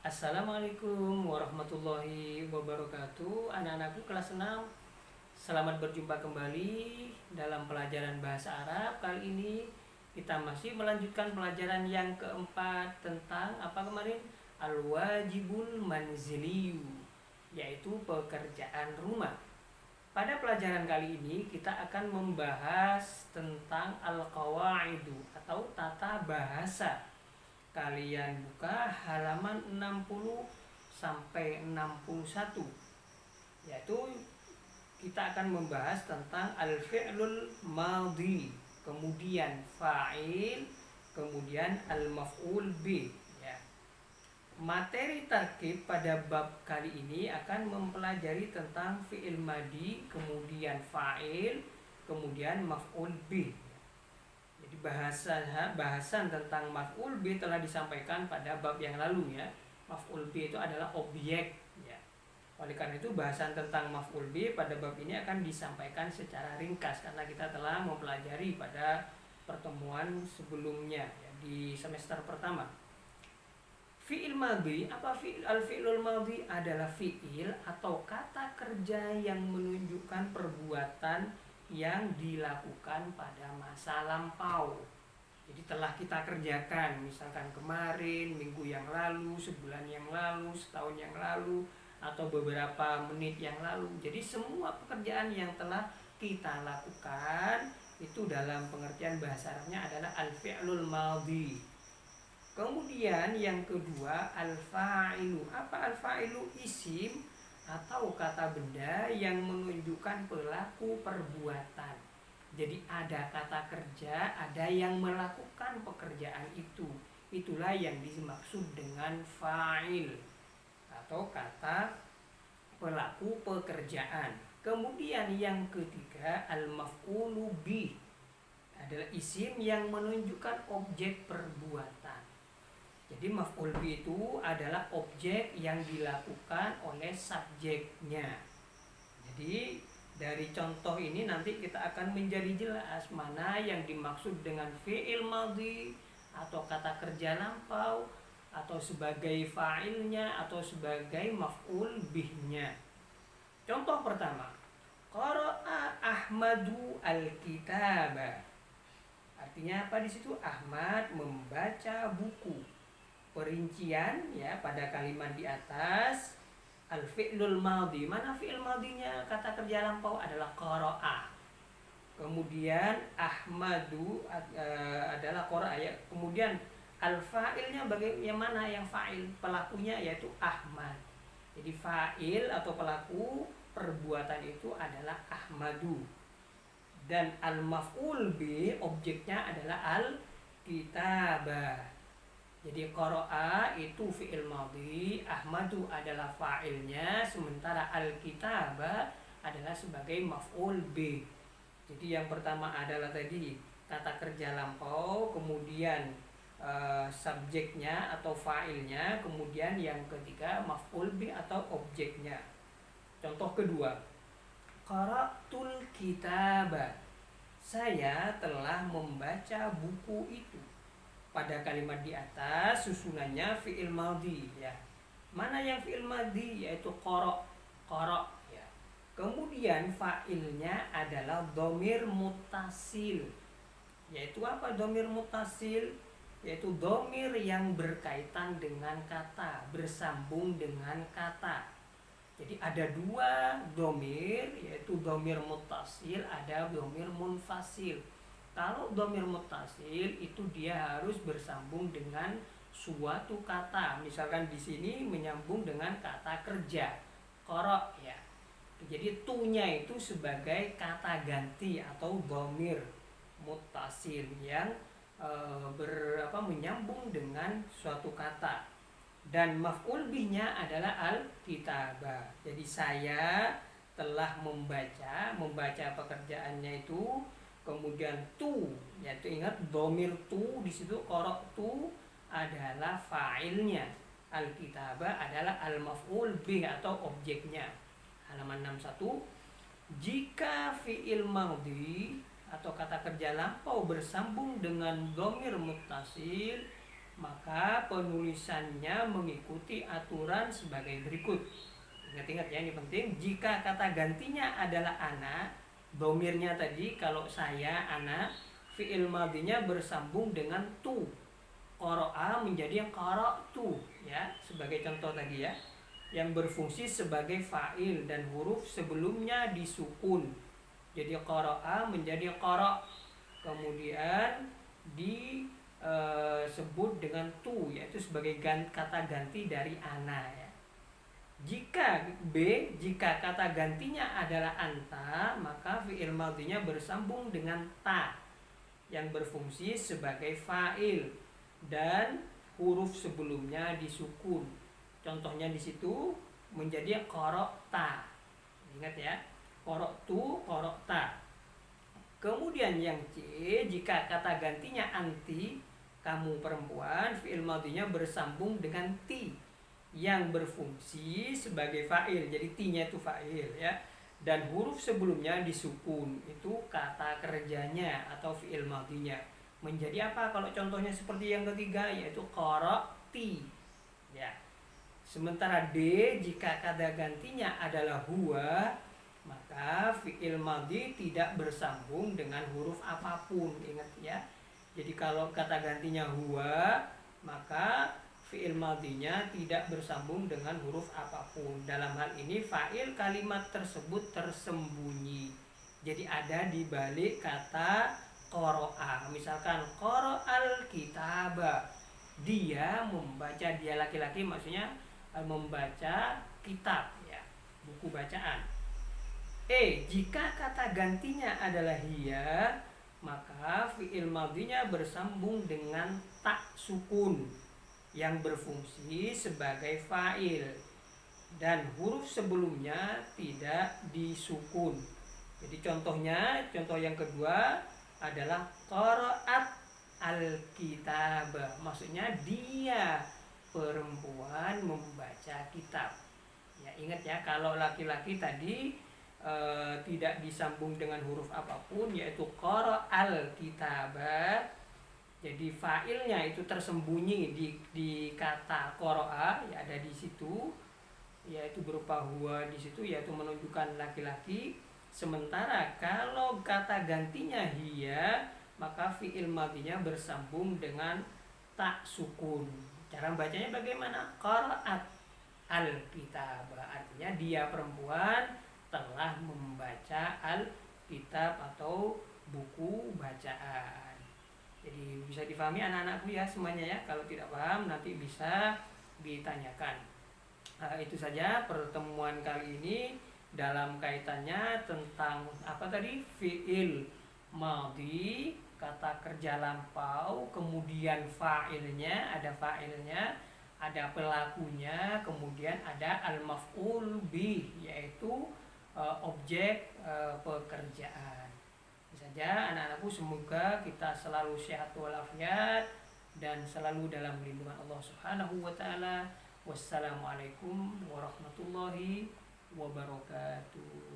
Assalamualaikum warahmatullahi wabarakatuh. Anak-anakku kelas 6, selamat berjumpa kembali dalam pelajaran bahasa Arab. Kali ini kita masih melanjutkan pelajaran yang keempat tentang apa kemarin? Al-wajibul manziliyu, yaitu pekerjaan rumah. Pada pelajaran kali ini kita akan membahas tentang al-qawaidu atau tata bahasa. Kalian buka halaman 60 sampai 61, yaitu kita akan membahas tentang al-fi'lul madhi, kemudian fa'il, kemudian al-maf'ul bih ya. Materi tarkib pada bab kali ini akan mempelajari tentang fi'il madhi, kemudian fa'il, kemudian maf'ul bih. Jadi bahasan tentang maf'ul bih telah disampaikan pada bab yang lalu ya. Maf'ul bih itu adalah objek ya. Oleh karena itu bahasan tentang maf'ul bih pada bab ini akan disampaikan secara ringkas karena kita telah mempelajari pada pertemuan sebelumnya ya, di semester pertama. Fi'il madhi, apa al-fi'lul madhi? Adalah fi'il atau kata kerja yang menunjukkan perbuatan yang dilakukan pada masa lampau. Jadi telah kita kerjakan, misalkan kemarin, minggu yang lalu, sebulan yang lalu, setahun yang lalu, atau beberapa menit yang lalu. Jadi semua pekerjaan yang telah kita lakukan itu dalam pengertian bahasa Arabnya adalah al-fi'lul madhi. Kemudian yang kedua al-fa'ilu. Apa al-fa'ilu? Isim atau kata benda yang menunjukkan pelaku perbuatan. Jadi ada kata kerja, ada yang melakukan pekerjaan itu. Itulah yang dimaksud dengan fa'il atau kata pelaku pekerjaan. Kemudian yang ketiga al-maf'ulu bih adalah isim yang menunjukkan objek perbuatan. Jadi maf'ul bih itu adalah objek yang dilakukan oleh subjeknya. Jadi dari contoh ini nanti kita akan menjadi jelas mana yang dimaksud dengan fi'il madhi atau kata kerja lampau atau sebagai fa'ilnya atau sebagai maf'ul bihnya. Contoh pertama, qara'a Ahmadu al-kitaba. Artinya apa di situ? Ahmad membaca buku. Perincian ya pada kalimat di atas al-fi'lul madhi. Mana fi'il madhinya? Kata kerja lampau adalah qara'a. Kemudian Ahmadu adalah qara'a ya. Kemudian al-fa'ilnya bagaimana yang fa'il? Pelakunya yaitu Ahmad. Jadi fa'il atau pelaku perbuatan itu adalah Ahmadu. Dan al-maf'ul bih objeknya adalah al-kitabah. Jadi qara'a itu fi'il madhi, Ahmadu adalah fa'ilnya, sementara al-kitabah adalah sebagai maf'ul bih. Jadi yang pertama adalah tadi kata kerja lampau, kemudian subjeknya atau fa'ilnya, kemudian yang ketiga maf'ul bih atau objeknya. Contoh kedua, qara'tul kitabah. Saya telah membaca buku itu. Pada kalimat di atas susunannya fi'il madhi ya. Mana yang fi'il madhi? Yaitu qara ya. Kemudian fa'ilnya adalah dhamir muttasil. Yaitu apa dhamir muttasil? Yaitu dhamir yang berkaitan dengan kata, bersambung dengan kata. Jadi ada dua dhamir, yaitu dhamir muttasil, ada dhamir munfasil. Kalau dhamir muttasil itu dia harus bersambung dengan suatu kata. Misalkan di sini menyambung dengan kata kerja, qara ya. Jadi tu-nya itu sebagai kata ganti atau dhamir muttasil yang menyambung dengan suatu kata. Dan maf'ul bihnya adalah al-kitabah. Jadi saya telah membaca pekerjaannya itu. Kemudian tu, yaitu ingat dhamir tu di situ qara'tu adalah fa'ilnya, al-kitabah adalah al-maf'ul bih atau objeknya. Halaman 61. Jika fi'il madhi atau kata kerja lampau bersambung dengan dhamir muttasil, maka penulisannya mengikuti aturan sebagai berikut. Ingat-ingat ya, ini penting. Jika kata gantinya adalah ana, domirnya tadi kalau saya ana, fi'il madinya bersambung dengan tu. Qara'a menjadi qara'tu ya, sebagai contoh tadi ya, yang berfungsi sebagai fa'il dan huruf sebelumnya disukun. Jadi qara'a menjadi qara', kemudian disebut dengan tu, yaitu sebagai kata ganti dari ana ya. Jika kata gantinya adalah anta, maka fi'il madhinya bersambung dengan ta yang berfungsi sebagai fa'il dan huruf sebelumnya disukun. Contohnya di situ menjadi qara'ta. Ingat ya, qara'tu, qara'ta. Kemudian yang C, jika kata gantinya anti, kamu perempuan, fi'il madhinya bersambung dengan ti yang berfungsi sebagai fa'il. Jadi ti-nya itu fa'il ya. Dan huruf sebelumnya disukun, itu kata kerjanya atau fi'il madhinya. Menjadi apa kalau contohnya seperti yang ketiga, yaitu qara'ti ya. Sementara D, jika kata gantinya adalah huwa, maka fi'il madhi tidak bersambung dengan huruf apapun. Ingat ya. Jadi kalau kata gantinya huwa, maka fi'il madhinya tidak bersambung dengan huruf apapun. Dalam hal ini fa'il kalimat tersebut tersembunyi. Jadi ada di balik kata qara'a. Misalkan qara'al kitaba, dia membaca, dia laki-laki maksudnya membaca kitab ya, buku bacaan. Jika kata gantinya adalah hiya, maka fi'il madhinya bersambung dengan tak sukun yang berfungsi sebagai fa'il dan huruf sebelumnya tidak disukun. Jadi contoh yang kedua adalah qara'at al-kitab, maksudnya dia perempuan membaca kitab ya. Ingat ya, kalau laki-laki tadi tidak disambung dengan huruf apapun, yaitu qara'al kitab. Jadi fa'ilnya itu tersembunyi di kata qara'a ya, ada di situ, yaitu berupa huwa di situ, yaitu menunjukkan laki-laki. Sementara kalau kata gantinya hiya, maka fi'il madhinya bersambung dengan tak sukun. Cara bacanya bagaimana? Qara'at al-kitab, artinya dia perempuan telah membaca al-kitab atau buku bacaan. Jadi bisa difahami anak-anakku ya semuanya ya. Kalau tidak paham nanti bisa ditanyakan. Itu saja pertemuan kali ini dalam kaitannya tentang apa tadi? Fi'il madhi, kata kerja lampau, kemudian fa'ilnya, ada pelakunya, kemudian ada al-maf'ul bih, yaitu objek pekerjaan. Saja anak-anakku, semoga kita selalu sehat walafiat dan selalu dalam lindungan Allah Subhanahu wa taala. Wassalamualaikum warahmatullahi wabarakatuh.